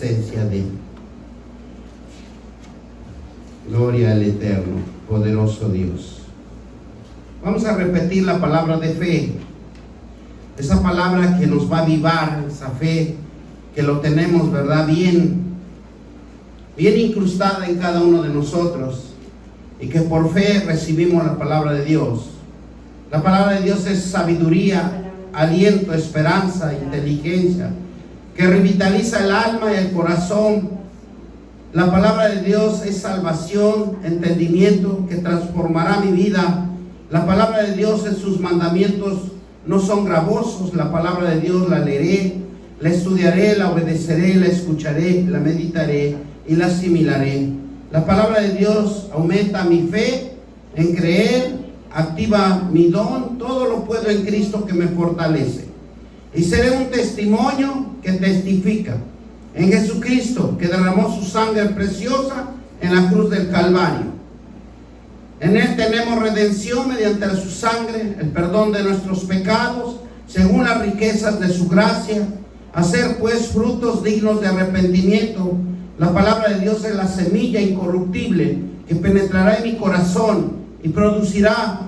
presencia de Él. Gloria al eterno, poderoso Dios. Vamos a repetir la palabra de fe. Esa palabra que nos va a avivar, esa fe que lo tenemos, ¿verdad? Bien incrustada en cada uno de nosotros, y que por fe recibimos la palabra de Dios. La palabra de Dios es sabiduría, aliento, esperanza, inteligencia, que revitaliza el alma y el corazón. La palabra de Dios es salvación, entendimiento, que transformará mi vida. La palabra de Dios en sus mandamientos no son gravosos. La palabra de Dios la leeré, la estudiaré, la obedeceré, la escucharé, la meditaré y la asimilaré. La palabra de Dios aumenta mi fe en creer, activa mi don. Todo lo puedo en Cristo que me fortalece. Y seré un testimonio que testifica en Jesucristo, que derramó su sangre preciosa en la cruz del Calvario. En Él tenemos redención mediante su sangre, el perdón de nuestros pecados, según las riquezas de su gracia. Hacer pues frutos dignos de arrepentimiento. La palabra de Dios es la semilla incorruptible que penetrará en mi corazón y producirá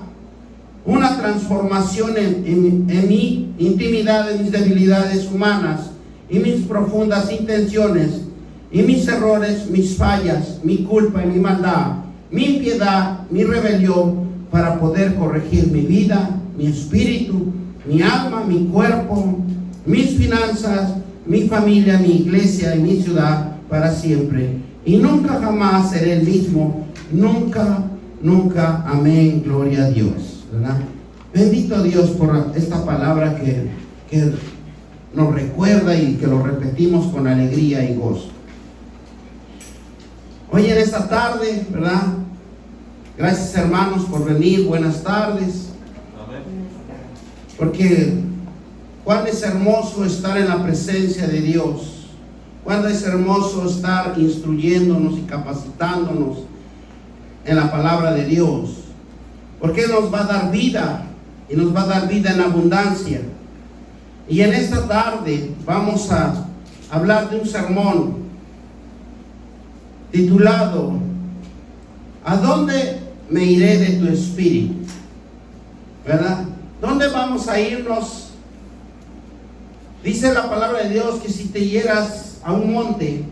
una transformación en mi intimidad, en mis debilidades humanas y mis profundas intenciones y mis errores, mis fallas, mi culpa y mi maldad, mi impiedad, mi rebelión, para poder corregir mi vida, mi espíritu, mi alma, mi cuerpo, mis finanzas, mi familia, mi iglesia y mi ciudad para siempre. Y nunca jamás seré el mismo. Nunca, nunca. Amén. Gloria a Dios, ¿verdad? Bendito Dios por esta palabra que nos recuerda y que lo repetimos con alegría y gozo. Hoy en esta tarde, ¿verdad? Gracias, hermanos, por venir. Buenas tardes. Amén. Porque cuán es hermoso estar en la presencia de Dios. Cuán es hermoso estar instruyéndonos y capacitándonos en la palabra de Dios. Porque Él nos va a dar vida, y nos va a dar vida en abundancia. Y en esta tarde vamos a hablar de un sermón titulado ¿A dónde me iré de tu espíritu? ¿Verdad? ¿Dónde vamos a irnos? Dice la palabra de Dios que si te llegas a un monte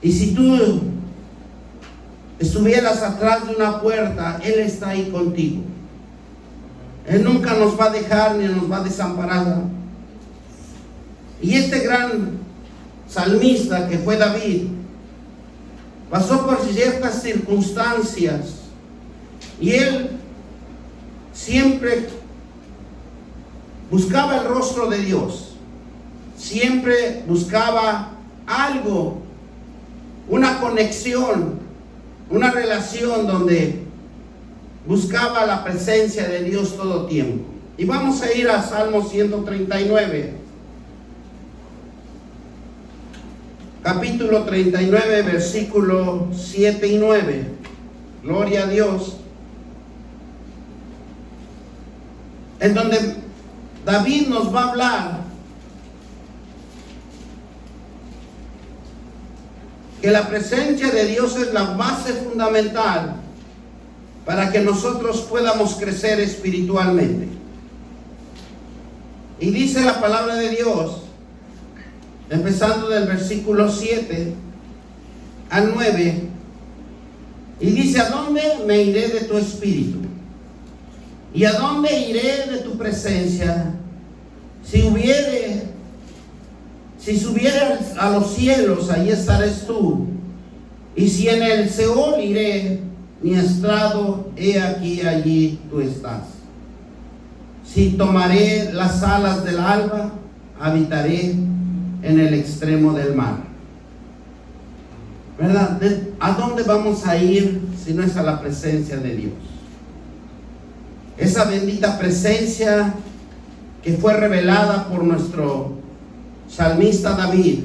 y si tú estuvieras atrás de una puerta, Él está ahí contigo. Él nunca nos va a dejar ni nos va a desamparar. Y este gran salmista que fue David pasó por ciertas circunstancias y él siempre buscaba el rostro de Dios, siempre buscaba algo, una conexión, una relación donde buscaba la presencia de Dios todo tiempo. Y vamos a ir a Salmo 139, capítulo 39, versículo 7 y 9. Gloria a Dios. En donde David nos va a hablar que la presencia de Dios es la base fundamental para que nosotros podamos crecer espiritualmente. Y dice la palabra de Dios, empezando del versículo 7 al 9, y dice: ¿a dónde me iré de tu espíritu? ¿Y a dónde iré de tu presencia? Si subieras a los cielos, ahí estarás tú. Y si en el Seol iré, mi estrado, he aquí, allí tú estás. Si tomaré las alas del alba, habitaré en el extremo del mar. ¿Verdad? ¿A dónde vamos a ir si no es a la presencia de Dios? Esa bendita presencia que fue revelada por nuestro salmista David.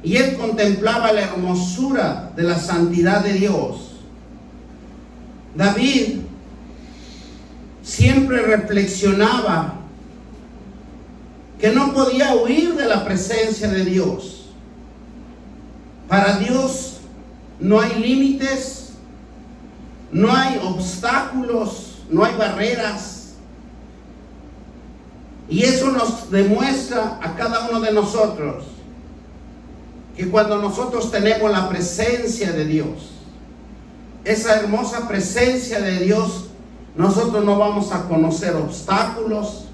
Y él contemplaba la hermosura de la santidad de Dios. David siempre reflexionaba que no podía huir de la presencia de Dios. Para Dios no hay límites, no hay obstáculos, no hay barreras. Y eso nos demuestra a cada uno de nosotros que cuando nosotros tenemos la presencia de Dios, esa hermosa presencia de Dios, nosotros no vamos a conocer obstáculos,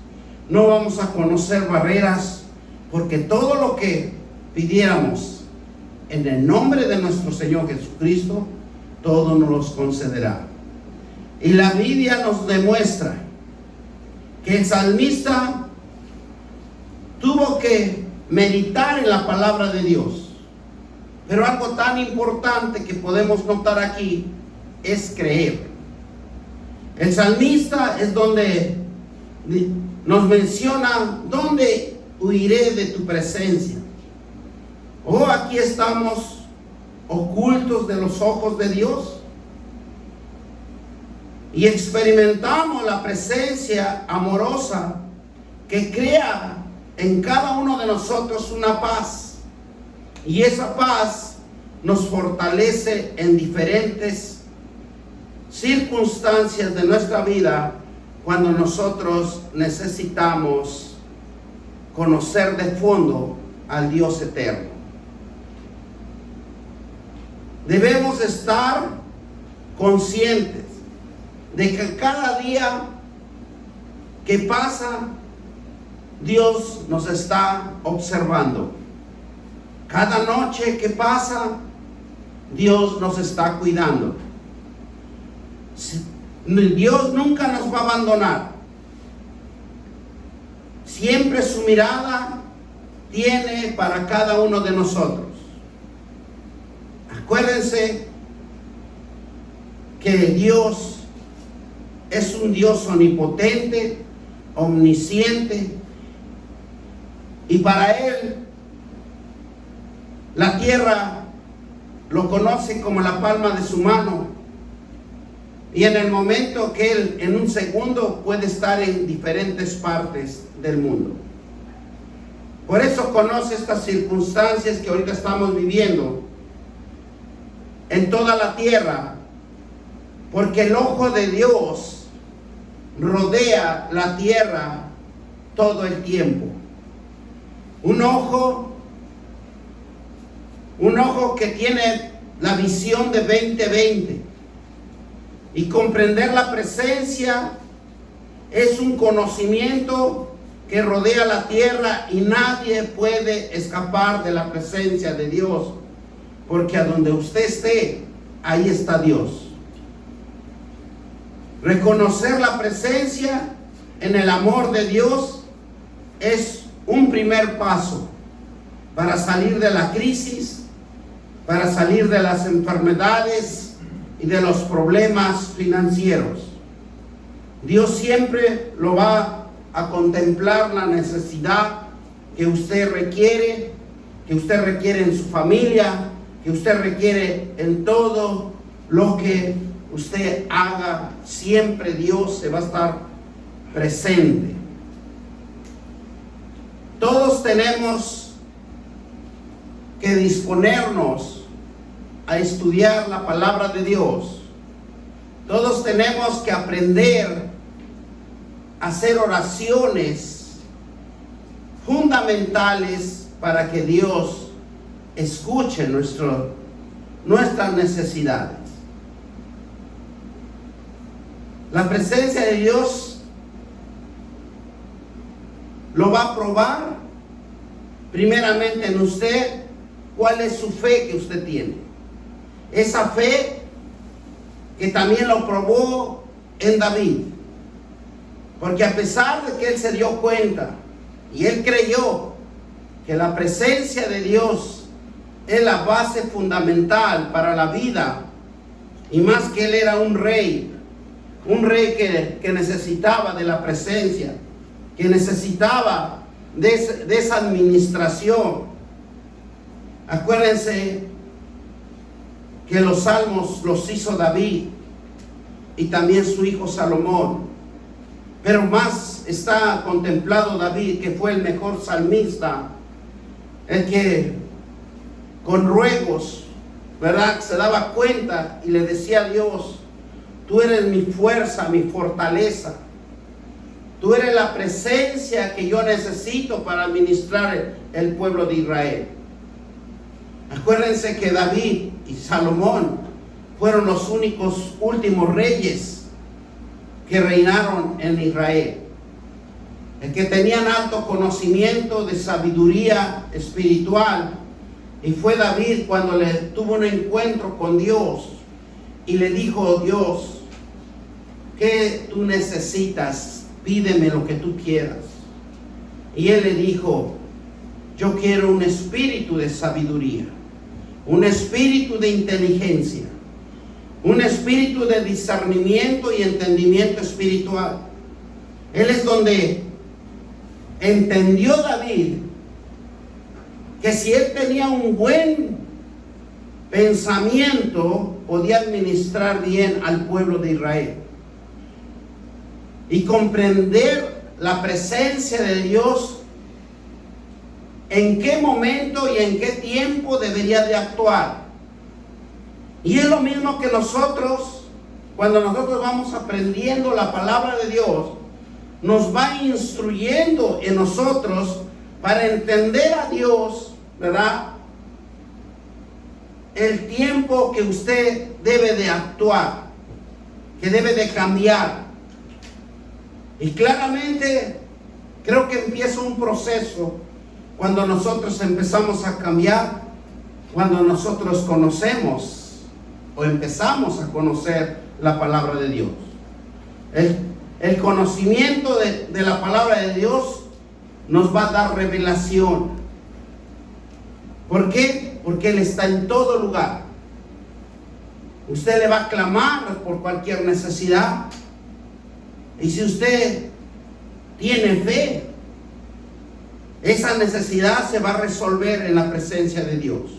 no vamos a conocer barreras, porque todo lo que pidiéramos en el nombre de nuestro Señor Jesucristo, todo nos los concederá. Y la Biblia nos demuestra que el salmista tuvo que meditar en la palabra de Dios. Pero algo tan importante que podemos notar aquí es creer. El salmista es donde nos menciona: ¿dónde huiré de tu presencia? Oh, aquí estamos ocultos de los ojos de Dios y experimentamos la presencia amorosa que crea en cada uno de nosotros una paz, y esa paz nos fortalece en diferentes circunstancias de nuestra vida cuando nosotros necesitamos conocer de fondo al Dios eterno. Debemos estar conscientes de que cada día que pasa, Dios nos está observando. Cada noche que pasa, Dios nos está cuidando. Dios nunca nos va a abandonar. Siempre su mirada tiene para cada uno de nosotros. Acuérdense que Dios es un Dios omnipotente, omnisciente, y para Él la tierra lo conoce como la palma de su mano, y en el momento que Él en un segundo puede estar en diferentes partes del mundo. Por eso conoce estas circunstancias que ahorita estamos viviendo en toda la tierra, porque el ojo de Dios rodea la tierra todo el tiempo. Un ojo que tiene la visión de 20/20, y comprender la presencia es un conocimiento que rodea la tierra, y nadie puede escapar de la presencia de Dios, porque a donde usted esté, ahí está Dios. Reconocer la presencia en el amor de Dios es un primer paso para salir de la crisis, para salir de las enfermedades y de los problemas financieros. Dios siempre lo va a contemplar, la necesidad que usted requiere en su familia, que usted requiere en todo lo que usted haga. Siempre Dios se va a estar presente. Todos tenemos que disponernos a estudiar la palabra de Dios. Todos tenemos que aprender a hacer oraciones fundamentales para que Dios escuche nuestras necesidades. La presencia de Dios lo va a probar primeramente en usted. ¿Cuál es su fe que usted tiene? Esa fe que también lo probó en David, porque a pesar de que él se dio cuenta y él creyó que la presencia de Dios es la base fundamental para la vida, y más que él era un rey que necesitaba de la presencia, que necesitaba de esa administración. Acuérdense que los salmos los hizo David y también su hijo Salomón, pero más está contemplado David, que fue el mejor salmista, el que con ruegos, ¿verdad? Se daba cuenta y le decía a Dios: tú eres mi fuerza, mi fortaleza. Tú eres la presencia que yo necesito para administrar el pueblo de Israel. Acuérdense que David y Salomón fueron los últimos reyes que reinaron en Israel. El que tenían alto conocimiento de sabiduría espiritual. Y fue David cuando le tuvo un encuentro con Dios y le dijo: Dios, ¿qué tú necesitas? Pídeme lo que tú quieras. Y él le dijo: yo quiero un espíritu de sabiduría, un espíritu de inteligencia, un espíritu de discernimiento y entendimiento espiritual. Él es donde entendió David que si él tenía un buen pensamiento, podía administrar bien al pueblo de Israel y comprender la presencia de Dios, en qué momento y en qué tiempo debería de actuar. Y es lo mismo que nosotros, cuando nosotros vamos aprendiendo la palabra de Dios, nos va instruyendo en nosotros para entender a Dios, ¿verdad? El tiempo que usted debe de actuar, que debe de cambiar. Y claramente creo que empieza un proceso cuando nosotros empezamos a cambiar, cuando nosotros conocemos o empezamos a conocer la palabra de Dios. El conocimiento de la palabra de Dios nos va a dar revelación. ¿Por qué? Porque Él está en todo lugar. Usted le va a clamar por cualquier necesidad. Y si usted tiene fe, esa necesidad se va a resolver en la presencia de Dios.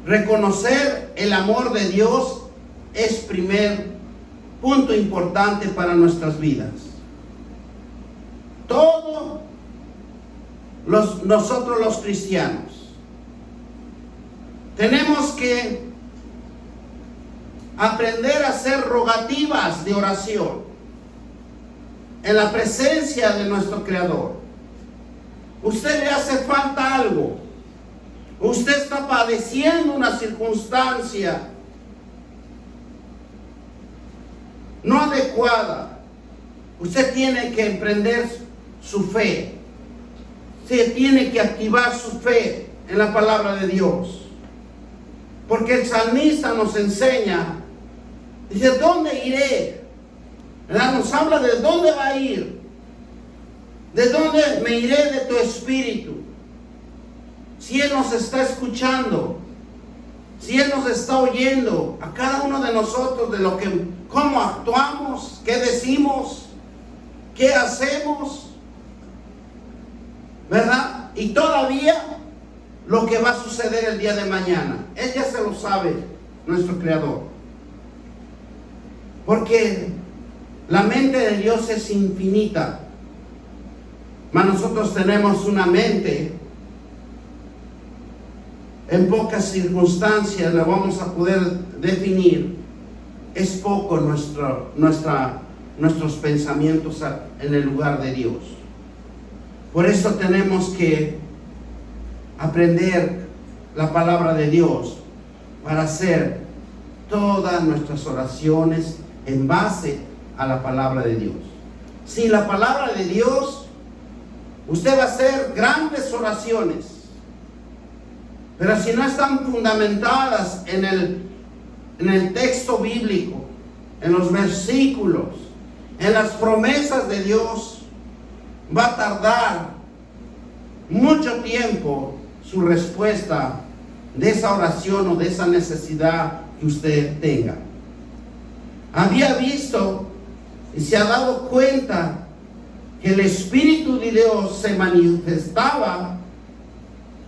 Reconocer el amor de Dios es primer punto importante para nuestras vidas. Todos nosotros los cristianos tenemos que aprender a hacer rogativas de oración en la presencia de nuestro Creador. Usted le hace falta algo. Usted está padeciendo una circunstancia no adecuada. Usted tiene que emprender su fe. Usted tiene que activar su fe en la palabra de Dios. Porque el salmista nos enseña, dice: ¿dónde iré? ¿Verdad? Nos habla de dónde va a ir. ¿De dónde me iré de tu espíritu? Si Él nos está escuchando, si Él nos está oyendo a cada uno de nosotros, de lo que, cómo actuamos, qué decimos, qué hacemos, ¿verdad? Y todavía lo que va a suceder el día de mañana, Él ya se lo sabe, nuestro Creador. Porque la mente de Dios es infinita. Mas nosotros tenemos una mente, en pocas circunstancias la vamos a poder definir. Es poco nuestros pensamientos en el lugar de Dios. Por eso tenemos que aprender la palabra de Dios para hacer todas nuestras oraciones en base a la palabra de Dios. Sin la palabra de Dios, usted va a hacer grandes oraciones, pero si no están fundamentadas en el texto bíblico, en los versículos, en las promesas de Dios, va a tardar mucho tiempo su respuesta de esa oración o de esa necesidad que usted tenga. Había visto y se ha dado cuenta que el Espíritu de Dios se manifestaba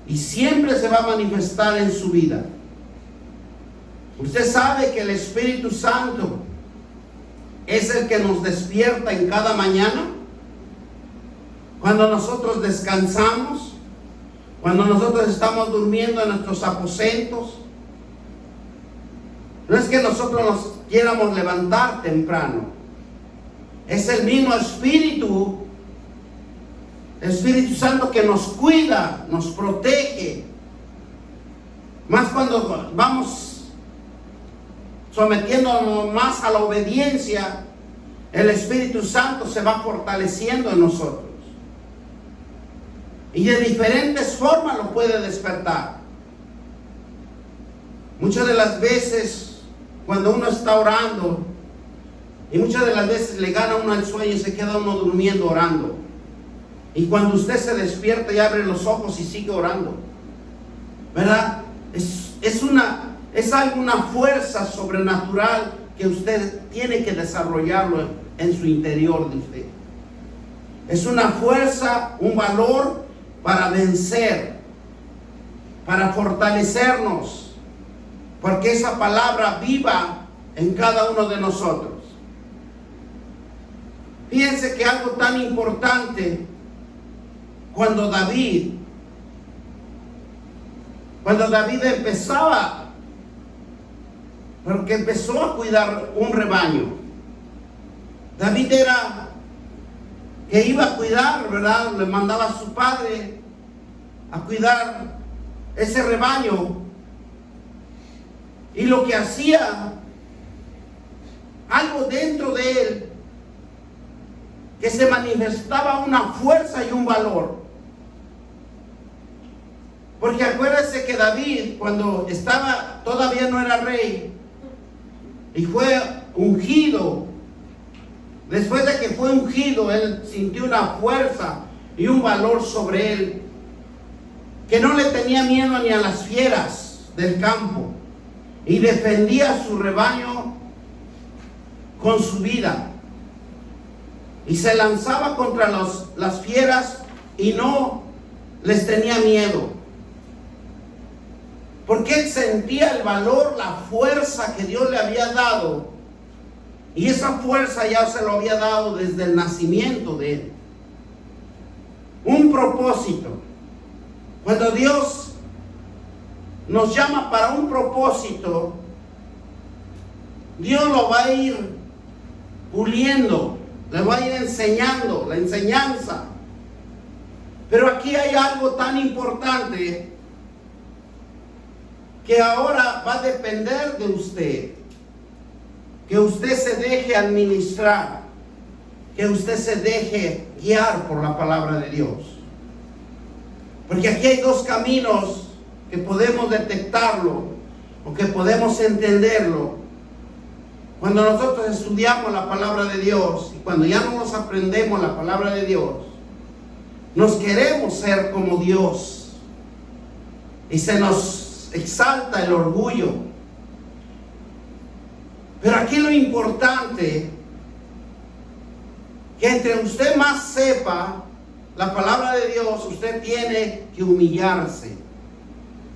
y siempre se va a manifestar en su vida. Usted sabe que el Espíritu Santo es el que nos despierta en cada mañana. Cuando nosotros descansamos, Cuando nosotros estamos durmiendo en nuestros aposentos, no es que nosotros nos quiéramos levantar temprano. Es el mismo Espíritu Santo que nos cuida, nos protege. Más cuando vamos sometiéndonos más a la obediencia, el Espíritu Santo se va fortaleciendo en nosotros. Y de diferentes formas lo puede despertar. Muchas de las veces, cuando uno está orando, y muchas de las veces le gana uno el sueño y se queda uno durmiendo orando. Y cuando usted se despierta y abre los ojos y sigue orando, ¿verdad? Es alguna fuerza sobrenatural que usted tiene que desarrollarlo en su interior de usted. Es una fuerza, un valor para vencer, para fortalecernos, porque esa palabra viva en cada uno de nosotros. Fíjense que algo tan importante, cuando David empezaba, porque empezó a cuidar un rebaño. David era que iba a cuidar, ¿verdad? Le mandaba a su padre a cuidar ese rebaño. Y lo que hacía, algo dentro de él, que se manifestaba una fuerza y un valor. Porque acuérdense que David, cuando todavía no era rey, y fue ungido, después de que fue ungido, él sintió una fuerza y un valor sobre él, que no le tenía miedo ni a las fieras del campo, y defendía a su rebaño con su vida, y se lanzaba contra las fieras y no les tenía miedo, porque él sentía el valor, la fuerza que Dios le había dado, y esa fuerza ya se lo había dado desde el nacimiento de él. Un propósito. Cuando Dios nos llama para un propósito, Dios lo va a ir puliendo, le va a ir enseñando, la enseñanza. Pero aquí hay algo tan importante, que ahora va a depender de usted, que usted se deje administrar, que usted se deje guiar por la palabra de Dios. Porque aquí hay dos caminos que podemos detectarlo o que podemos entenderlo. Cuando nosotros estudiamos la palabra de Dios y cuando ya no nos aprendemos la palabra de Dios, nos queremos ser como Dios y se nos exalta el orgullo. Pero aquí lo importante, que entre usted más sepa la palabra de Dios, usted tiene que humillarse.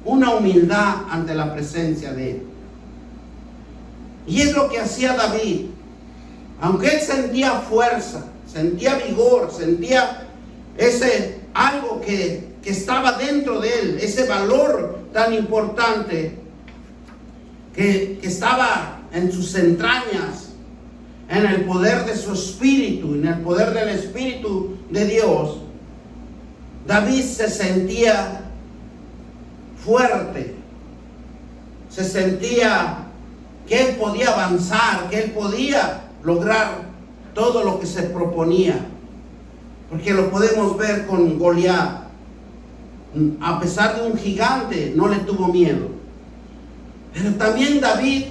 Una humildad ante la presencia de Él. Y es lo que hacía David. Aunque él sentía fuerza, sentía vigor, sentía algo que estaba dentro de él, ese valor tan importante que estaba en sus entrañas, en el poder de su espíritu, en el poder del Espíritu de Dios. David se sentía fuerte, se sentía que él podía avanzar, que él podía lograr todo lo que se proponía, porque lo podemos ver con Goliat. A pesar de un gigante, no le tuvo miedo. Pero también David,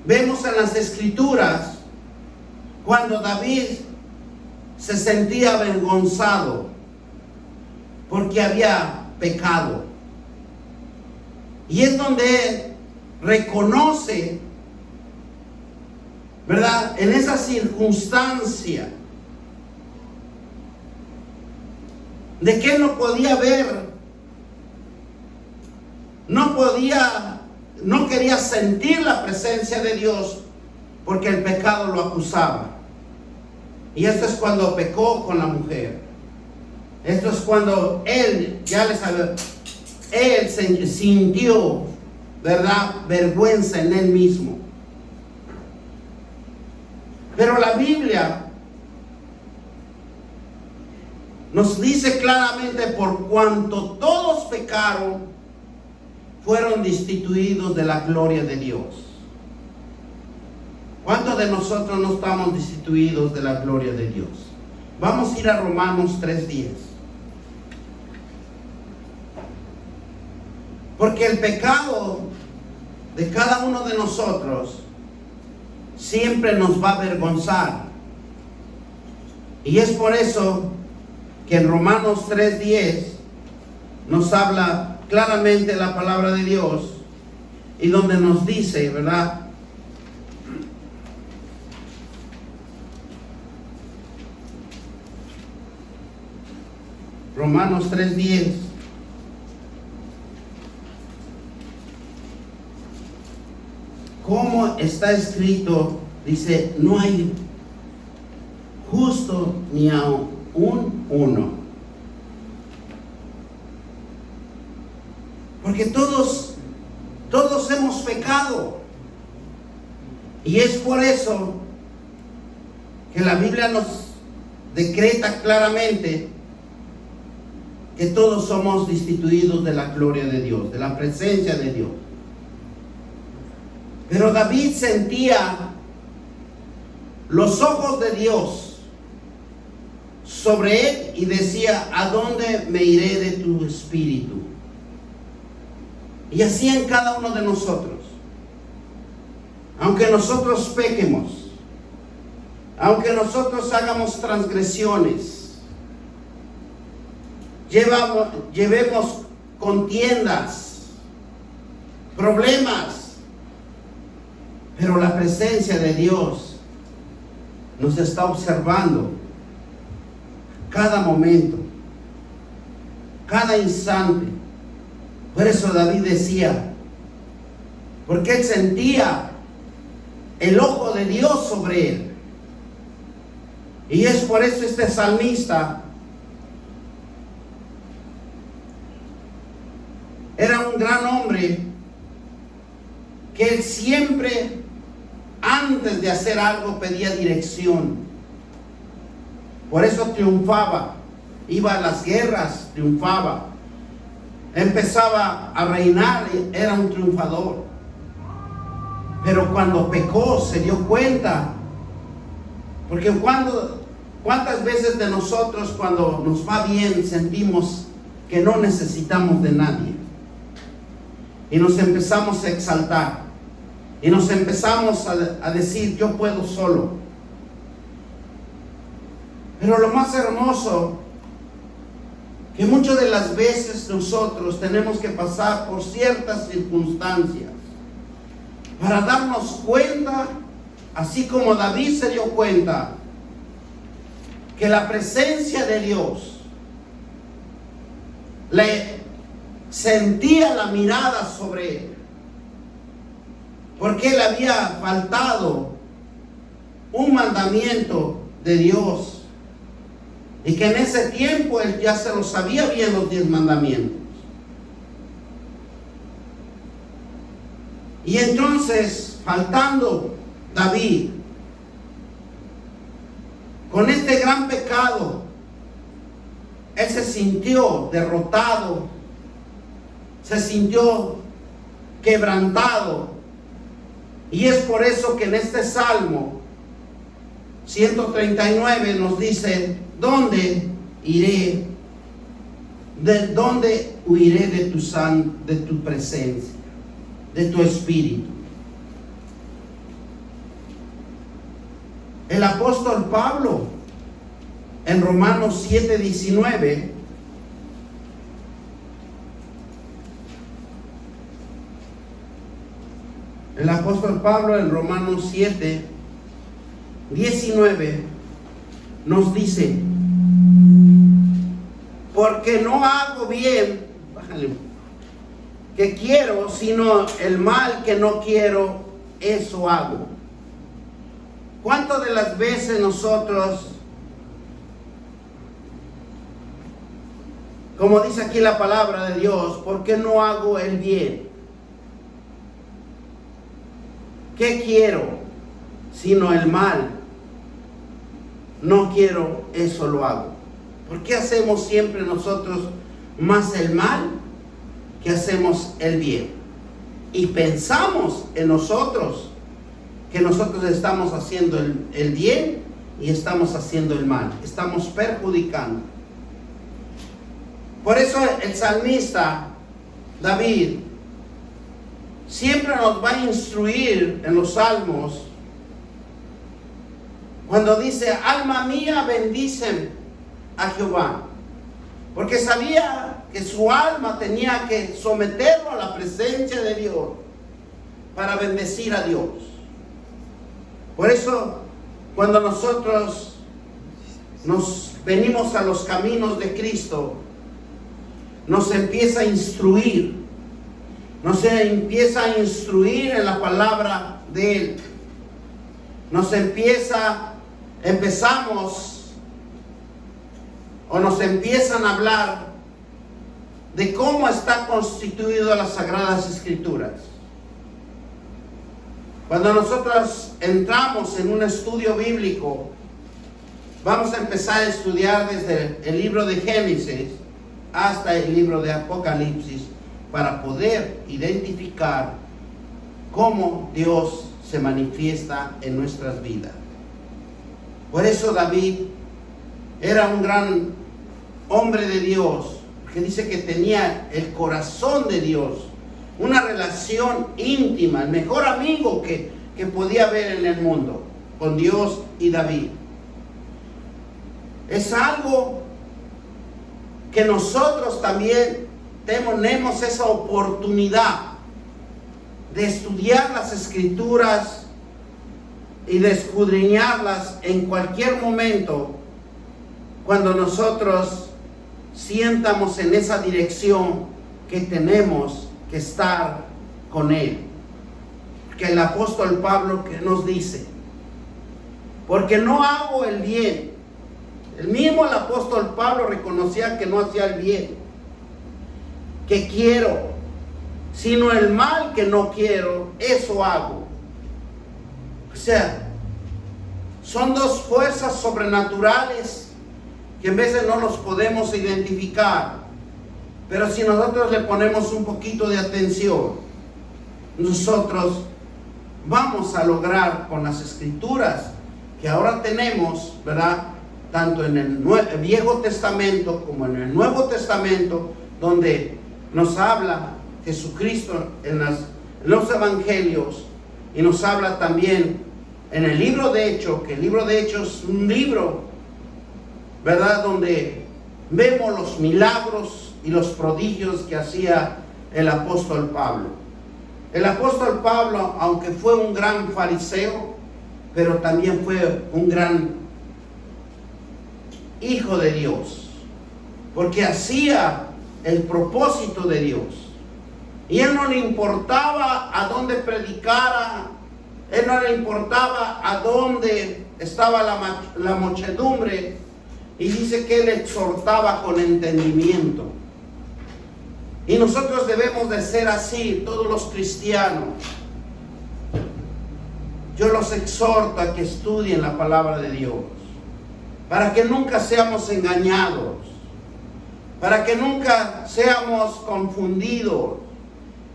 vemos en las Escrituras, cuando David se sentía avergonzado porque había pecado. Y es donde él reconoce, ¿verdad? En esa circunstancia de que él no podía ver, no quería sentir la presencia de Dios porque el pecado lo acusaba. Y esto es cuando pecó con la mujer. Esto es cuando él, ya les había, él se sintió, ¿verdad?, vergüenza en él mismo. Pero la Biblia nos dice claramente: por cuanto todos pecaron, fueron destituidos de la gloria de Dios. ¿Cuántos de nosotros no estamos destituidos de la gloria de Dios? Vamos a ir a Romanos 3:10. Porque el pecado de cada uno de nosotros siempre nos va a avergonzar. Y es por eso que en Romanos 3:10 nos habla claramente la palabra de Dios, y donde nos dice, ¿verdad?, Romanos 3:10, como está escrito, dice: no hay justo ni aun uno. Porque todos hemos pecado. Y es por eso que la Biblia nos decreta claramente que todos somos destituidos de la gloria de Dios, de la presencia de Dios. Pero David sentía los ojos de Dios sobre él y decía: ¿a dónde me iré de tu espíritu? Y así en cada uno de nosotros. Aunque nosotros pequemos, aunque nosotros hagamos transgresiones, llevemos contiendas, problemas, pero la presencia de Dios nos está observando cada momento, cada instante. Por eso David decía, porque él sentía el ojo de Dios sobre él. Y es por eso este salmista era un gran hombre, que él siempre, antes de hacer algo, pedía dirección. Por eso triunfaba, iba a las guerras, triunfaba, empezaba a reinar, era un triunfador. Pero cuando pecó se dio cuenta, porque ¿cuántas veces de nosotros cuando nos va bien sentimos que no necesitamos de nadie? Y nos empezamos a exaltar, y nos empezamos a decir: yo puedo solo. Pero lo más hermoso, que muchas de las veces nosotros tenemos que pasar por ciertas circunstancias para darnos cuenta, así como David se dio cuenta, que la presencia de Dios le sentía la mirada sobre él, porque él había faltado un mandamiento de Dios, y que en ese tiempo él ya se lo sabía bien, los 10 mandamientos. Y entonces, faltando David con este gran pecado, él se sintió derrotado, se sintió quebrantado. Y es por eso que en este Salmo 139 nos dice: ¿dónde iré? ¿De dónde huiré de tu presencia, de tu espíritu? El apóstol Pablo, en Romanos 7:19, el apóstol Pablo en Romanos 7:19 nos dice: porque no hago bien que quiero, sino el mal que no quiero, eso hago. ¿Cuántas de las veces nosotros Como dice aquí la palabra de Dios, ¿por qué no hago el bien? ¿Qué quiero sino el mal? No quiero, eso lo hago. ¿Por qué hacemos siempre nosotros más el mal que hacemos el bien? Y pensamos en nosotros que nosotros estamos haciendo el bien y estamos haciendo el mal. Estamos perjudicando. Por eso el salmista David siempre nos va a instruir en los salmos cuando dice: alma mía, bendice a Jehová. Porque sabía que su alma tenía que someterlo a la presencia de Dios para bendecir a Dios. Por eso, cuando nosotros nos venimos a los caminos de Cristo, nos empieza a instruir. Nos empieza a instruir en la palabra de Él. Nos empiezan a hablar de cómo está constituido las Sagradas Escrituras. Cuando nosotros entramos en un estudio bíblico, vamos a empezar a estudiar desde el libro de Génesis hasta el libro de Apocalipsis para poder identificar cómo Dios se manifiesta en nuestras vidas. Por eso David era un gran hombre de Dios, que dice que tenía el corazón de Dios, una relación íntima, el mejor amigo que podía haber en el mundo, con Dios y David. Es algo que nosotros también tenemos esa oportunidad de estudiar las Escrituras y de escudriñarlas en cualquier momento cuando nosotros sientamos en esa dirección que tenemos que estar con Él. Que el apóstol Pablo que nos dice: porque no hago el bien. El mismo el apóstol Pablo reconocía que no hacía el bien que quiero, sino el mal que no quiero, eso hago. O sea, son dos fuerzas sobrenaturales que en veces no los podemos identificar, pero si nosotros le ponemos un poquito de atención, nosotros vamos a lograr con las Escrituras que ahora tenemos, ¿verdad? Tanto en el Viejo Testamento como en el Nuevo Testamento, donde nos habla Jesucristo en los Evangelios, y nos habla también en el libro de Hechos, que el libro de Hechos es un libro, ¿verdad?, donde vemos los milagros y los prodigios que hacía el apóstol Pablo. El apóstol Pablo, aunque fue un gran fariseo, pero también fue un gran hijo de Dios, porque hacía el propósito de Dios. Y él no le importaba a dónde predicara, él no le importaba a dónde estaba la muchedumbre, y dice que él exhortaba con entendimiento. Y nosotros debemos de ser así, todos los cristianos. Yo los exhorto a que estudien la palabra de Dios, para que nunca seamos engañados, para que nunca seamos confundidos,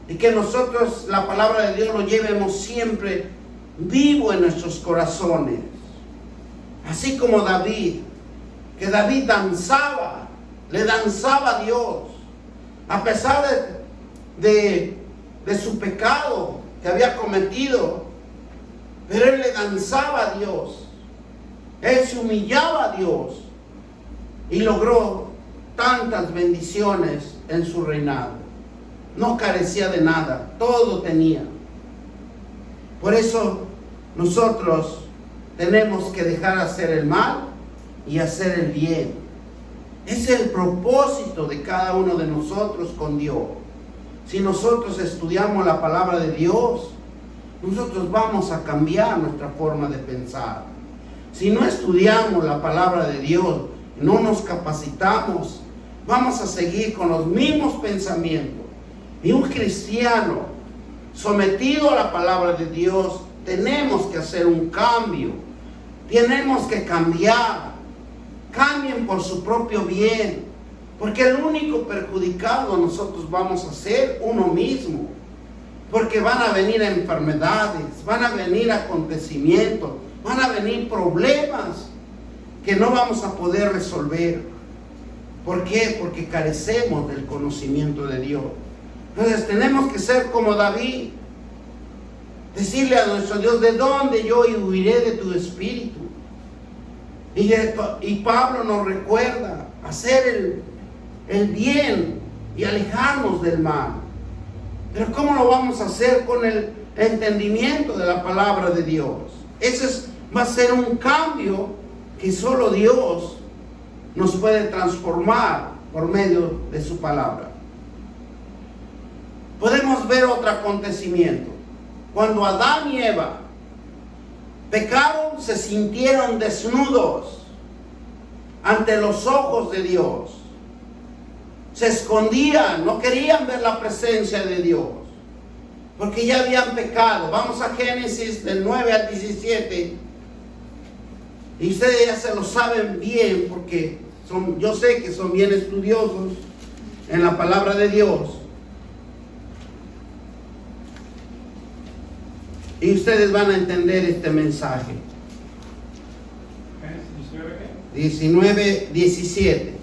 y que nosotros la palabra de Dios lo llevemos siempre vivo en nuestros corazones. Así como David, que David danzaba, le danzaba a Dios, a pesar de su pecado que había cometido, pero él le danzaba a Dios, él se humillaba a Dios y logró tantas bendiciones en su reinado. No carecía de nada, todo tenía. Por eso nosotros tenemos que dejar hacer el mal y hacer el bien. Es el propósito de cada uno de nosotros con Dios. Si nosotros estudiamos la palabra de Dios, nosotros vamos a cambiar nuestra forma de pensar. Si no estudiamos la palabra de Dios, no nos capacitamos, vamos a seguir con los mismos pensamientos. Y un cristiano sometido a la palabra de Dios, tenemos que hacer un cambio. Tenemos que cambiar. Cambien por su propio bien. Porque el único perjudicado nosotros vamos a ser uno mismo. Porque van a venir enfermedades, van a venir acontecimientos, van a venir problemas que no vamos a poder resolver. ¿Por qué? Porque carecemos del conocimiento de Dios. Entonces tenemos que ser como David. Decirle a nuestro Dios, ¿de dónde yo huiré de tu espíritu? Y Pablo nos recuerda hacer el bien y alejarnos del mal. Pero ¿cómo lo vamos a hacer? Con el entendimiento de la palabra de Dios. Ese va a ser un cambio que solo Dios nos puede transformar por medio de su palabra. Podemos ver otro acontecimiento. Cuando Adán y Eva pecaron, se sintieron desnudos ante los ojos de Dios. Se escondían, no querían ver la presencia de Dios, porque ya habían pecado. Vamos a Génesis del 9 al 17. Y ustedes ya se lo saben bien, porque yo sé que son bien estudiosos en la palabra de Dios. Y ustedes van a entender este mensaje. 19, 17.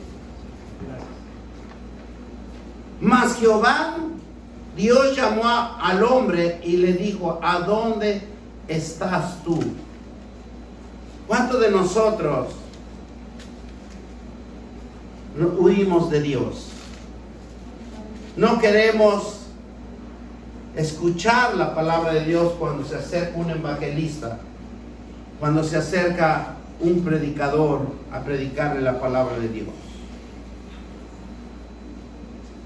Mas Jehová, Dios llamó al hombre y le dijo, ¿a dónde estás tú? ¿Cuántos de nosotros huimos de Dios? No queremos escuchar la palabra de Dios cuando se acerca un evangelista, cuando se acerca un predicador a predicarle la palabra de Dios.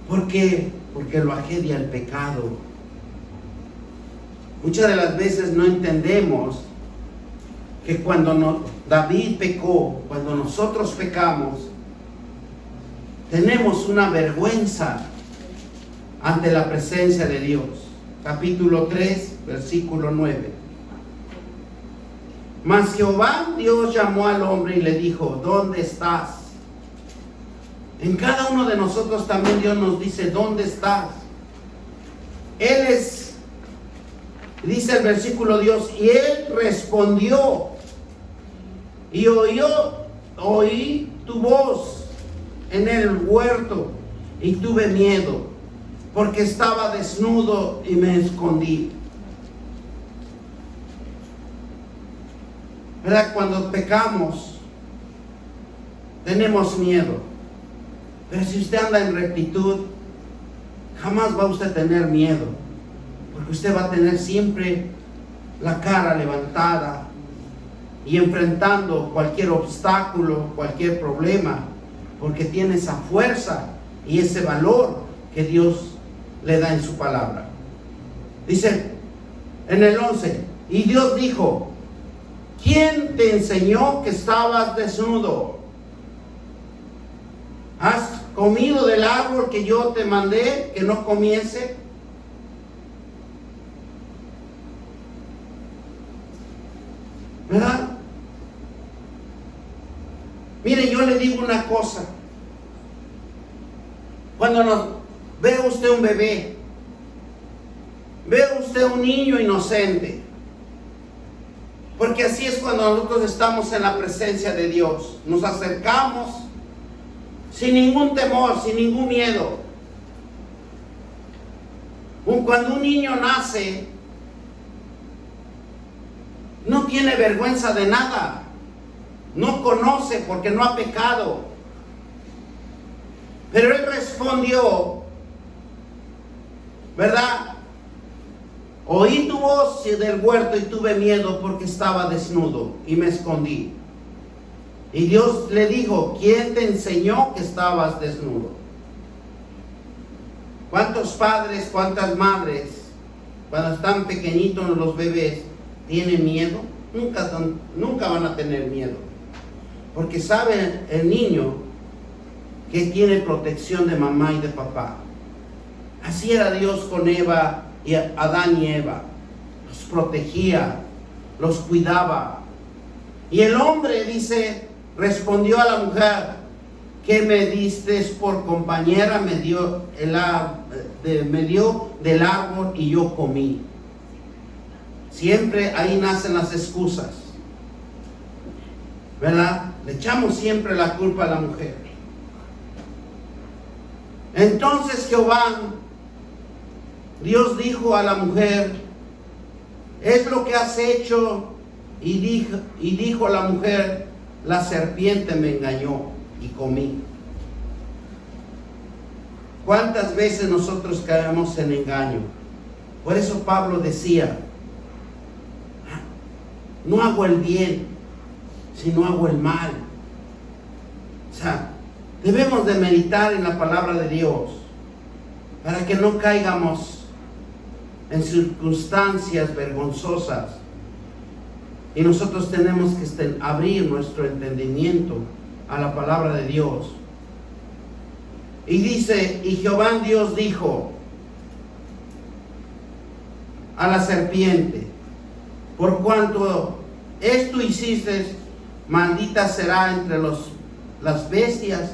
¿Por qué? Porque lo ajedia el pecado. Muchas de las veces no entendemos que cuando David pecó, cuando nosotros pecamos, tenemos una vergüenza ante la presencia de Dios. Capítulo 3, versículo 9. Mas Jehová Dios llamó al hombre y le dijo, ¿dónde estás? En cada uno de nosotros también Dios nos dice, ¿dónde estás? Dice el versículo Dios, y él respondió, y oí tu voz en el huerto, y tuve miedo, porque estaba desnudo y me escondí. ¿Verdad? Cuando pecamos, tenemos miedo. Pero si usted anda en rectitud, jamás va usted a tener miedo, porque usted va a tener siempre la cara levantada y enfrentando cualquier obstáculo, cualquier problema, porque tiene esa fuerza y ese valor que Dios le da en su palabra. Dice en el 11, y Dios dijo, ¿quién te enseñó que estabas desnudo? ¿Has comido del árbol que yo te mandé que no comiese? ¿Verdad? Mire, yo le digo una cosa. Cuando ve usted un bebé, ve usted un niño inocente, porque así es cuando nosotros estamos en la presencia de Dios. Nos acercamos sin ningún temor, sin ningún miedo. Cuando un niño nace, no tiene vergüenza de nada. No conoce porque no ha pecado. Pero él respondió, ¿verdad? Oí tu voz del huerto y tuve miedo porque estaba desnudo y me escondí. Y Dios le dijo, ¿quién te enseñó que estabas desnudo? ¿Cuántos padres, cuántas madres, cuando están pequeñitos los bebés, tienen miedo? Nunca van a tener miedo. Porque sabe el niño que tiene protección de mamá y de papá. Así era Dios con Eva y Adán y Eva. Los protegía, los cuidaba. Y el hombre, dice, respondió a la mujer: ¿qué me diste por compañera? Me dio del árbol y yo comí. Siempre ahí nacen las excusas, ¿verdad? Le echamos siempre la culpa a la mujer. Entonces Dios dijo a la mujer: es lo que has hecho. Y dijo la mujer: la serpiente me engañó y comí. ¿Cuántas veces nosotros caemos en engaño? Por eso Pablo decía: no hago el bien, sino hago el mal. O sea, debemos de meditar en la palabra de Dios para que no caigamos en circunstancias vergonzosas. Y nosotros tenemos que abrir nuestro entendimiento a la palabra de Dios. Y dice: y Jehová Dios dijo a la serpiente: por cuanto esto hiciste, maldita será entre las bestias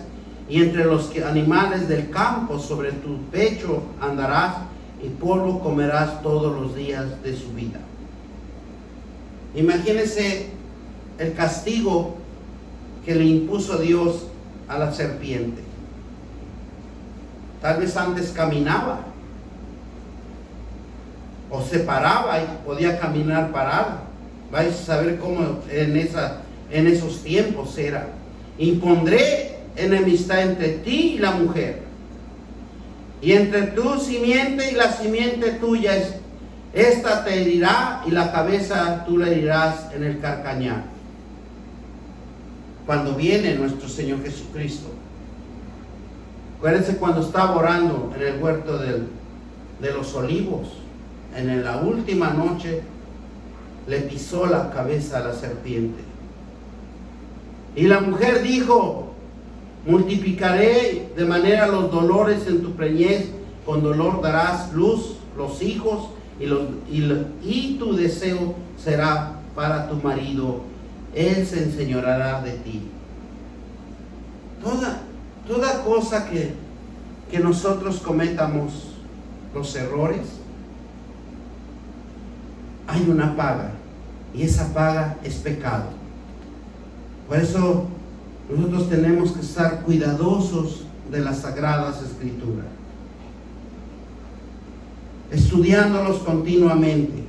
y entre los animales del campo. Sobre tu pecho andarás y polvo comerás todos los días de su vida. Imagínense el castigo que le impuso Dios a la serpiente. Tal vez antes caminaba o se paraba y podía caminar parada. Vais a saber cómo en esos tiempos era. Impondré enemistad entre ti y la mujer, y entre tu simiente y la simiente tuya. Esta te herirá y la cabeza tú le herirás en el calcañar. Cuando viene nuestro Señor Jesucristo. Acuérdense cuando estaba orando en el huerto de los olivos. En la última noche le pisó la cabeza a la serpiente. Y la mujer dijo: multiplicaré de manera los dolores en tu preñez, con dolor darás luz los hijos, y tu deseo será para tu marido, él se enseñoreará de ti. Toda cosa que nosotros cometamos los errores, hay una paga, y esa paga es pecado. Por eso nosotros tenemos que estar cuidadosos de las Sagradas Escrituras, estudiándolos continuamente,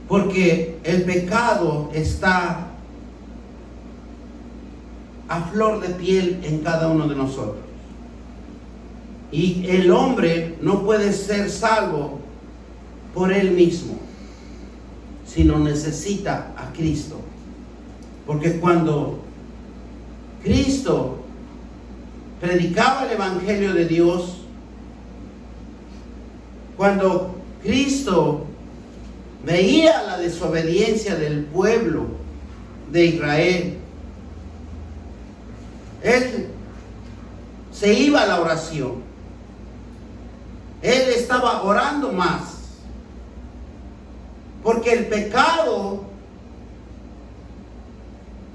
porque el pecado está a flor de piel en cada uno de nosotros, y el hombre no puede ser salvo por él mismo, sino necesita a Cristo. Porque cuando Cristo predicaba el Evangelio de Dios, cuando Cristo veía la desobediencia del pueblo de Israel, Él se iba a la oración. Él estaba orando más, porque el pecado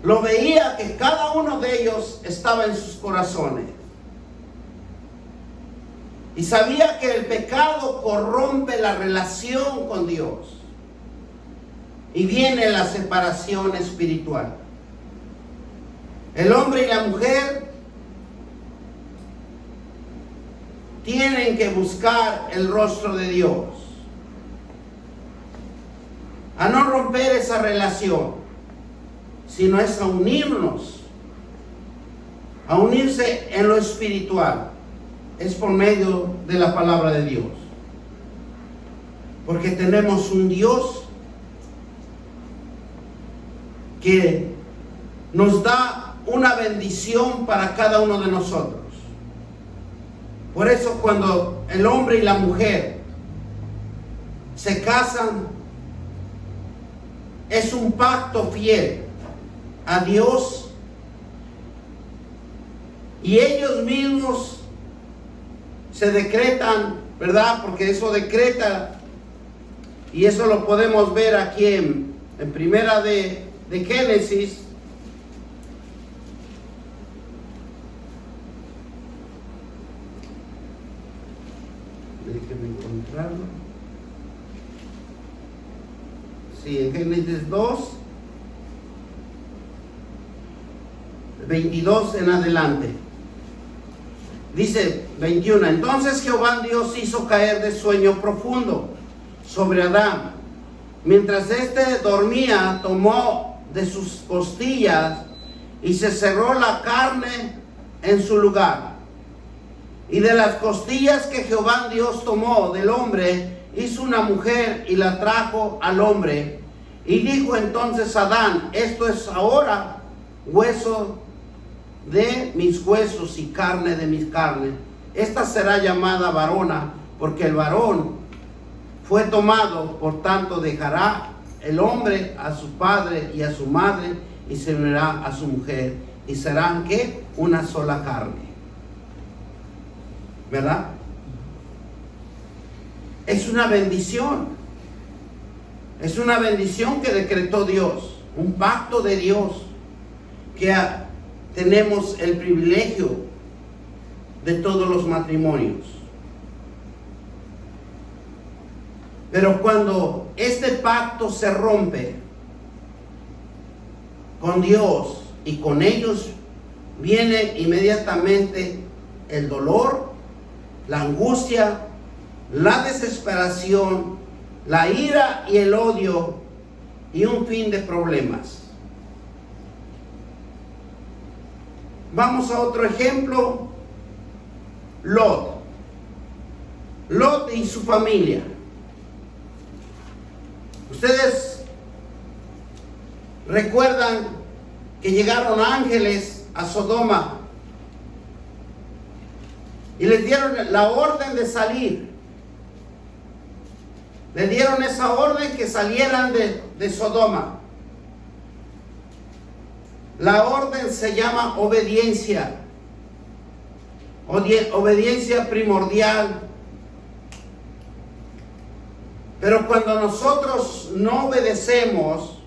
lo veía que cada uno de ellos estaba en sus corazones. Y sabía que el pecado corrompe la relación con Dios. Y viene la separación espiritual. El hombre y la mujer tienen que buscar el rostro de Dios, a no romper esa relación, sino es a unirnos, a unirse en lo espiritual. Es por medio de la palabra de Dios, porque tenemos un Dios que nos da una bendición para cada uno de nosotros. Por eso cuando el hombre y la mujer se casan, es un pacto fiel a Dios Y ellos mismos se decretan, ¿verdad? Porque eso decreta, y eso lo podemos ver aquí en primera de Génesis. Déjenme encontrarlo. Sí, en Génesis 2, 22 en adelante. Dice 21, entonces Jehová Dios hizo caer de sueño profundo sobre Adán. Mientras éste dormía, tomó de sus costillas y se cerró la carne en su lugar. Y de las costillas que Jehová Dios tomó del hombre, hizo una mujer y la trajo al hombre. Y dijo entonces Adán, esto es ahora hueso de mis huesos y carne de mis carnes. Esta será llamada varona, porque el varón fue tomado, por tanto dejará el hombre a su padre y a su madre y se unirá a su mujer y serán ¿qué? Una sola carne. ¿Verdad? Es una bendición. Es una bendición que decretó Dios, un pacto de Dios, que tenemos el privilegio de todos los matrimonios. Pero cuando este pacto se rompe con Dios y con ellos, viene inmediatamente el dolor, la angustia, la desesperación, la ira y el odio y un fin de problemas. Vamos a otro ejemplo. Lot y su familia. Ustedes recuerdan que llegaron ángeles a Sodoma y les dieron la orden de salir. Le dieron esa orden que salieran de Sodoma. La orden se llama obediencia. Obediencia primordial. Pero cuando nosotros no obedecemos,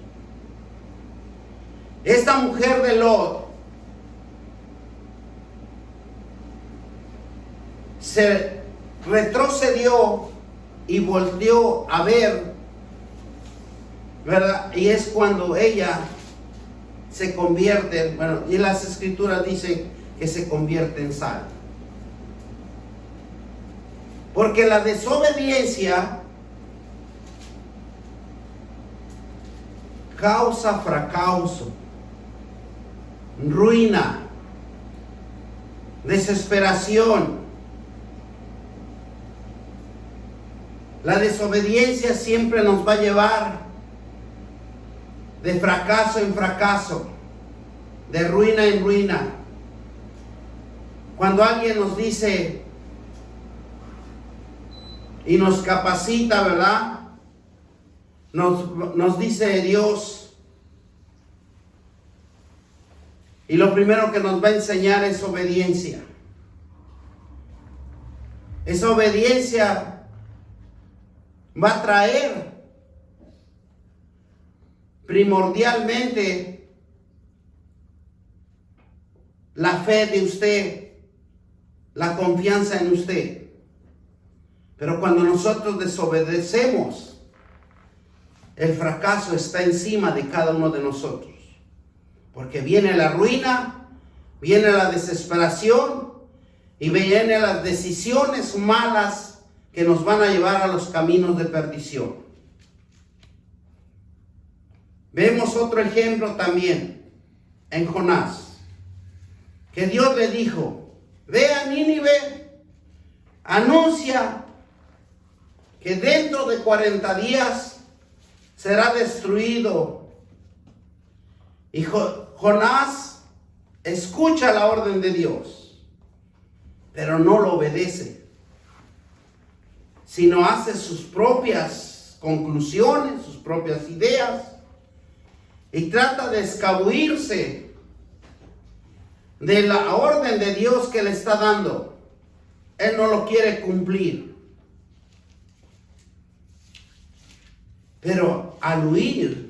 esta mujer de Lot se retrocedió y volvió a ver, ¿verdad? Y es cuando ella se convierte, bueno, y las escrituras dicen que se convierte en sal. Porque la desobediencia causa fracaso, ruina, desesperación. La desobediencia siempre nos va a llevar de fracaso en fracaso, de ruina en ruina. Cuando alguien nos dice y nos capacita, ¿verdad? Nos dice Dios, y lo primero que nos va a enseñar es obediencia. Esa obediencia va a traer primordialmente la fe de usted, la confianza en usted. Pero cuando nosotros desobedecemos, el fracaso está encima de cada uno de nosotros. Porque viene la ruina, viene la desesperación y vienen las decisiones malas que nos van a llevar a los caminos de perdición. Vemos otro ejemplo también en Jonás, que Dios le dijo, ve a Nínive, anuncia que dentro de 40 días será destruido. Y Jonás escucha la orden de Dios, pero no lo obedece, sino hace sus propias conclusiones, sus propias ideas, y trata de escabullirse de la orden de Dios que le está dando. Él no lo quiere cumplir. Pero al huir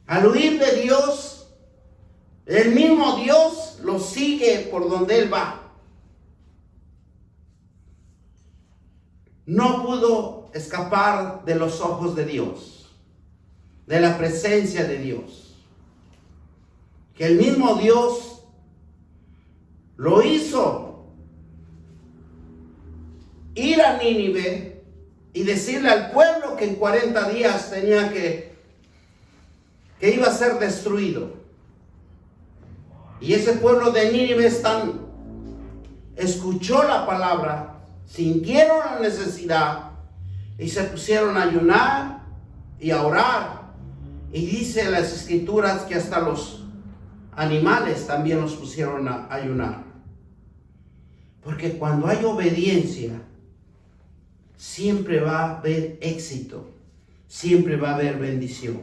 de Dios, el mismo Dios lo sigue por donde él va. No pudo escapar de los ojos de Dios, de la presencia de Dios. Que el mismo Dios lo hizo ir a Nínive y decirle al pueblo que en 40 días tenía que iba a ser destruido. Y ese pueblo de Nínive escuchó la palabra, sintieron la necesidad y se pusieron a ayunar y a orar. Y dice en las escrituras que hasta los animales también los pusieron a ayunar. Porque cuando hay obediencia, siempre va a haber éxito, siempre va a haber bendición.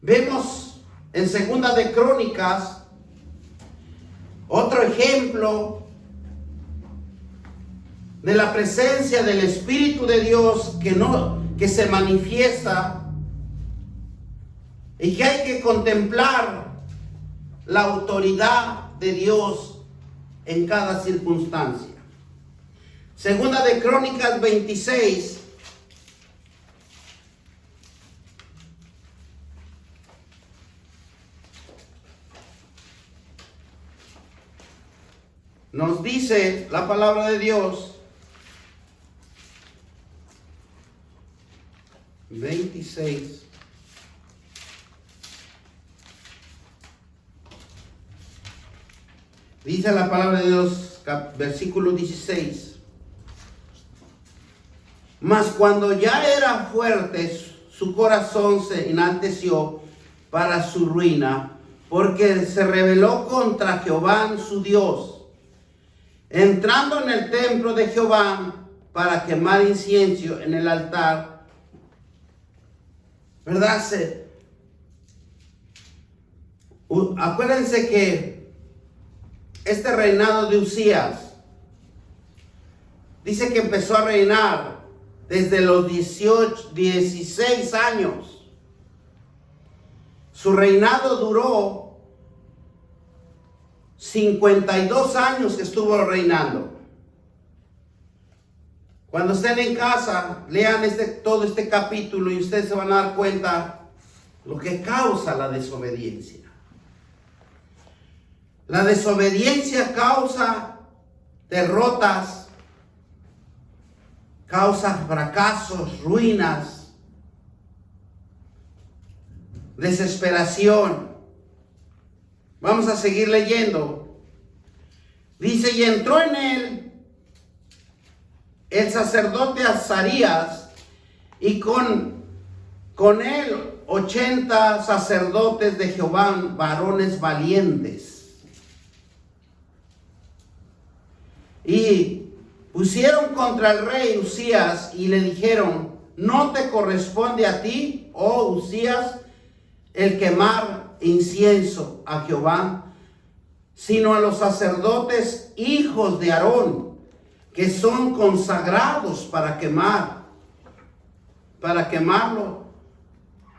Vemos en Segunda de Crónicas otro ejemplo de la presencia del Espíritu de Dios que se manifiesta y que hay que contemplar la autoridad de Dios en cada circunstancia. Segunda de Crónicas 26. Nos dice la palabra de Dios, 26. Dice la palabra de Dios, versículo 16. Mas cuando ya era fuerte, su corazón se enalteció para su ruina, porque se rebeló contra Jehová su Dios, entrando en el templo de Jehová para quemar incienso en el altar. ¿Verdad? Acuérdense que este reinado de Uzías, dice que empezó a reinar desde los 16 años. Su reinado duró 52 años que estuvo reinando. Cuando estén en casa, lean todo este capítulo y ustedes se van a dar cuenta lo que causa la desobediencia. La desobediencia causa derrotas, causa fracasos, ruinas, desesperación. Vamos a seguir leyendo. Dice, y entró en él el sacerdote Azarías, y con él 80 sacerdotes de Jehová, varones valientes. Y pusieron contra el rey Uzías y le dijeron, no te corresponde a ti, oh Uzías, el quemar incienso a Jehová, sino a los sacerdotes hijos de Aarón, que son consagrados para quemarlo.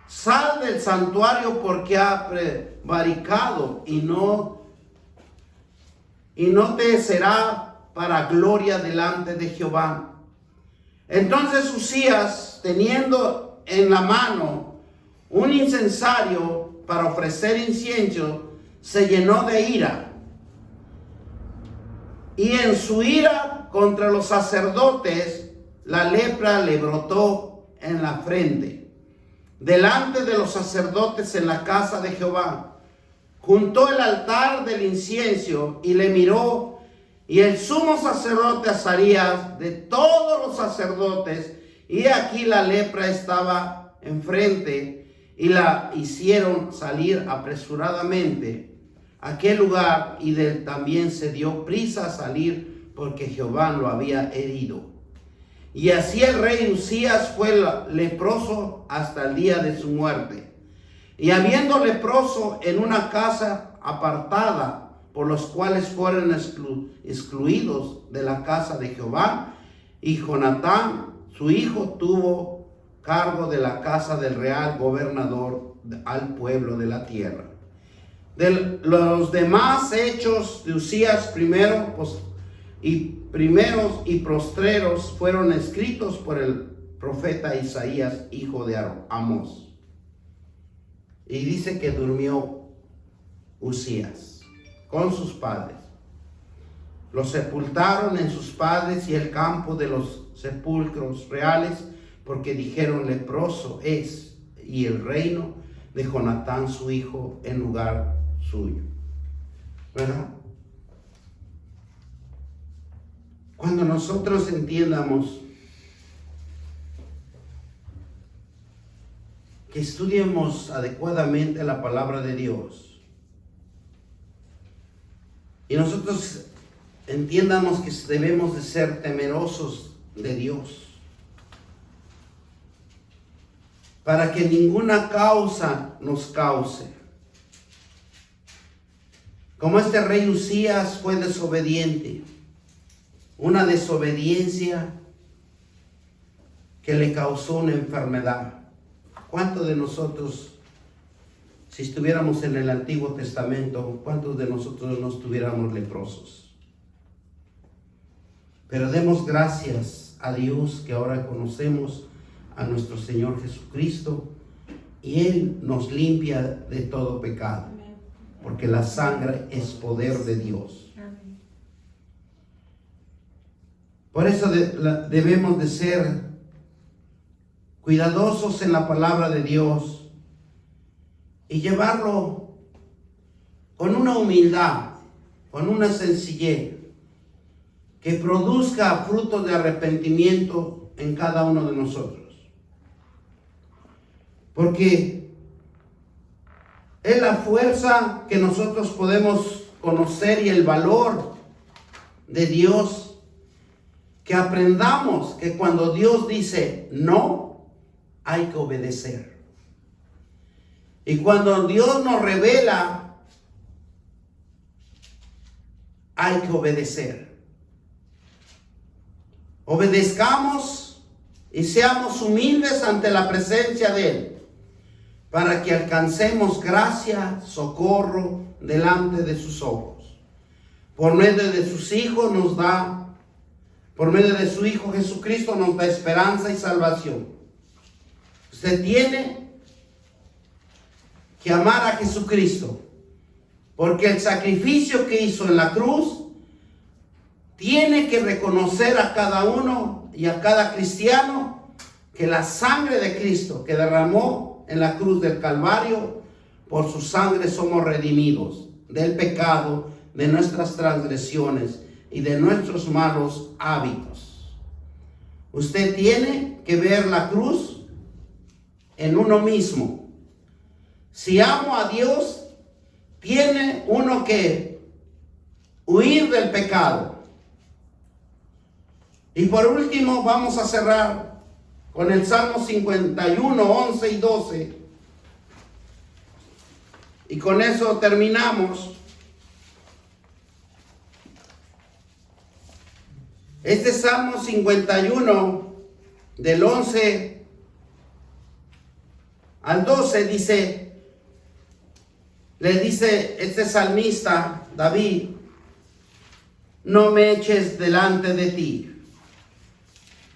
Sal del santuario porque ha prevaricado y no te será para gloria delante de Jehová. Entonces Uzías, teniendo en la mano un incensario para ofrecer incienso, se llenó de ira. Y en su ira contra los sacerdotes, la lepra le brotó en la frente, delante de los sacerdotes en la casa de Jehová. Juntó el altar del incienso y le miró, y el sumo sacerdote Azarías, de todos los sacerdotes, y aquí la lepra estaba enfrente, y la hicieron salir apresuradamente a aquel lugar, y de él también se dio prisa a salir, porque Jehová lo había herido. Y así el rey Uzías fue leproso hasta el día de su muerte. Y habiendo leproso en una casa apartada, por los cuales fueron excluidos de la casa de Jehová, y Jonatán, su hijo, tuvo cargo de la casa del real gobernador al pueblo de la tierra. De los demás hechos de Usías primeros y postreros fueron escritos por el profeta Isaías, hijo de Amós. Y dice que durmió Usías con sus padres. Los sepultaron en sus padres y el campo de los sepulcros reales, porque dijeron: leproso es, y el reino de Jonatán su hijo en lugar suyo. ¿Verdad? Cuando nosotros entiendamos que estudiemos adecuadamente la palabra de Dios, y nosotros entiendamos que debemos de ser temerosos de Dios, para que ninguna causa nos cause. Como este rey Usías fue desobediente, una desobediencia que le causó una enfermedad. ¿Cuántos de nosotros, si estuviéramos en el Antiguo Testamento, cuántos de nosotros no estuviéramos leprosos? Pero demos gracias a Dios que ahora conocemos a nuestro Señor Jesucristo y Él nos limpia de todo pecado, porque la sangre es poder de Dios. Por eso debemos de ser cuidadosos en la palabra de Dios y llevarlo con una humildad, con una sencillez, que produzca frutos de arrepentimiento en cada uno de nosotros. Porque es la fuerza que nosotros podemos conocer y el valor de Dios, que aprendamos que cuando Dios dice no, hay que obedecer. Y cuando Dios nos revela, hay que obedecer. Obedezcamos y seamos humildes ante la presencia de Él, para que alcancemos gracia, socorro delante de sus ojos. Por medio de sus hijos nos da, por medio de su Hijo Jesucristo nos da esperanza y salvación. Usted tiene que amar a Jesucristo, porque el sacrificio que hizo en la cruz, tiene que reconocer a cada uno y a cada cristiano que la sangre de Cristo que derramó en la cruz del Calvario, por su sangre somos redimidos del pecado, de nuestras transgresiones y de nuestros malos hábitos. Usted tiene que ver la cruz en uno mismo. Si amo a Dios, tiene uno que huir del pecado. Y por último, vamos a cerrar con el Salmo 51, 11 y 12. Y con eso terminamos. Este Salmo 51, del 11 al 12, le dice este salmista, David: no me eches delante de ti,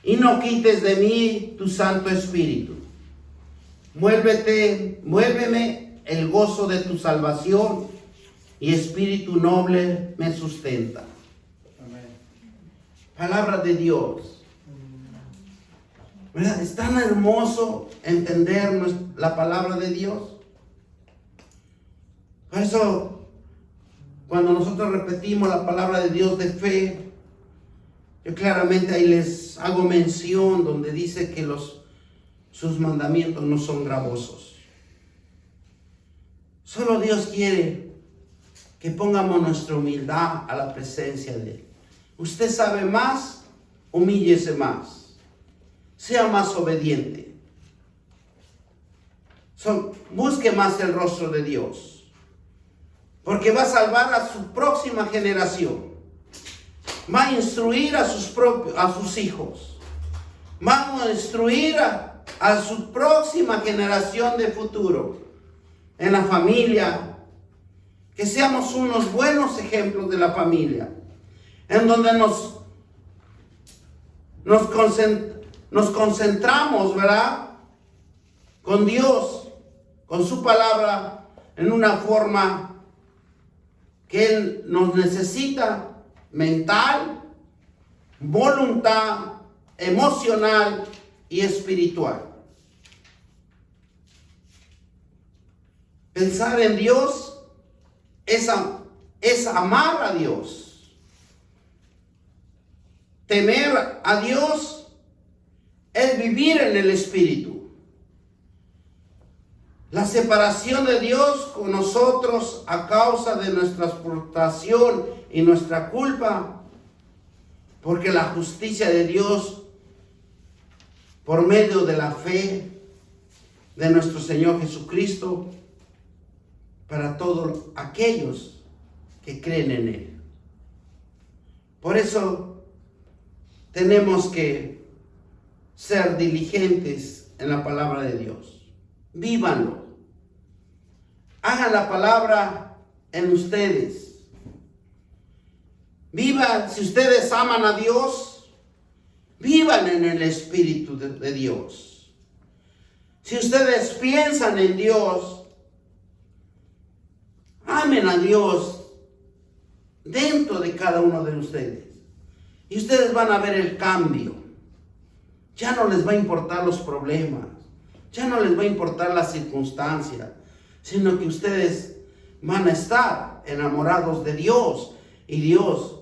y no quites de mí tu Santo Espíritu. Muéveme el gozo de tu salvación, y espíritu noble me sustenta. Amén. Palabra de Dios. ¿Verdad? Es tan hermoso entender la palabra de Dios. Por eso, cuando nosotros repetimos la palabra de Dios de fe, yo claramente ahí les hago mención donde dice que sus mandamientos no son gravosos. Solo Dios quiere que pongamos nuestra humildad a la presencia de Él. Usted sabe más, humíllese más. Sea más obediente. Busque más el rostro de Dios, porque va a salvar a su próxima generación. Va a instruir a sus hijos. Va a instruir a su próxima generación de futuro. En la familia, que seamos unos buenos ejemplos de la familia, en donde nos concentramos, ¿verdad? Con Dios, con su palabra, en una forma que Él nos necesita, mental, voluntad, emocional y espiritual. Pensar en Dios es amar a Dios. Temer a Dios es vivir en el Espíritu. La separación de Dios con nosotros a causa de nuestra explotación y nuestra culpa, porque la justicia de Dios por medio de la fe de nuestro Señor Jesucristo para todos aquellos que creen en Él. Por eso tenemos que ser diligentes en la palabra de Dios. Vívanlo. Hagan la palabra en ustedes. Vivan, si ustedes aman a Dios, vivan en el Espíritu de Dios. Si ustedes piensan en Dios, amen a Dios dentro de cada uno de ustedes. Y ustedes van a ver el cambio. Ya no les va a importar los problemas. Ya no les va a importar la circunstancia. Sino que ustedes van a estar enamorados de Dios. Y Dios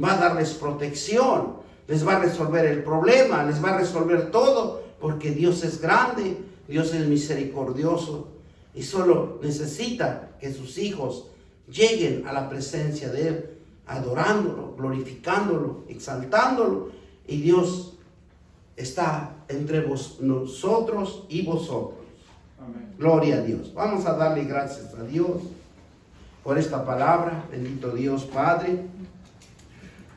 va a darles protección. Les va a resolver el problema. Les va a resolver todo. Porque Dios es grande. Dios es misericordioso. Y solo necesita que sus hijos lleguen a la presencia de Él, adorándolo, glorificándolo, exaltándolo. Y Dios está entre nosotros y vosotros. Amén. Gloria a Dios. Vamos a darle gracias a Dios por esta palabra. Bendito Dios, Padre.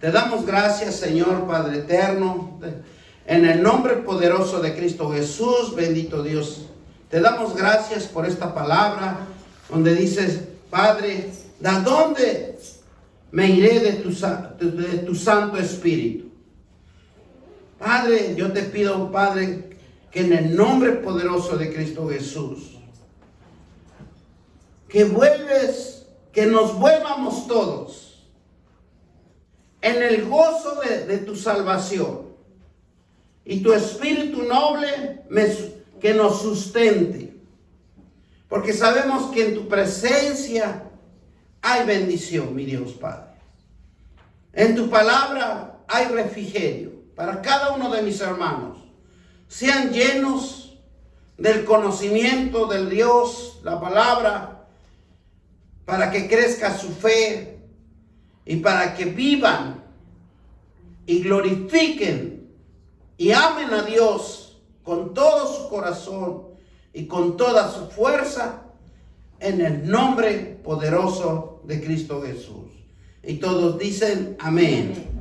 Te damos gracias, Señor, Padre eterno. En el nombre poderoso de Cristo Jesús, bendito Dios. Te damos gracias por esta palabra donde dices, Padre, ¿de dónde me iré de tu Santo Espíritu? Padre, yo te pido, Padre, que en el nombre poderoso de Cristo Jesús, que nos vuelvamos todos en el gozo de tu salvación y tu Espíritu noble que nos sustente, porque sabemos que en tu presencia hay bendición, mi Dios Padre. En tu palabra hay refrigerio para cada uno de mis hermanos. Sean llenos del conocimiento del Dios, la palabra, para que crezca su fe y para que vivan y glorifiquen y amen a Dios con todo su corazón y con toda su fuerza, en el nombre poderoso de Cristo Jesús. Y todos dicen amén.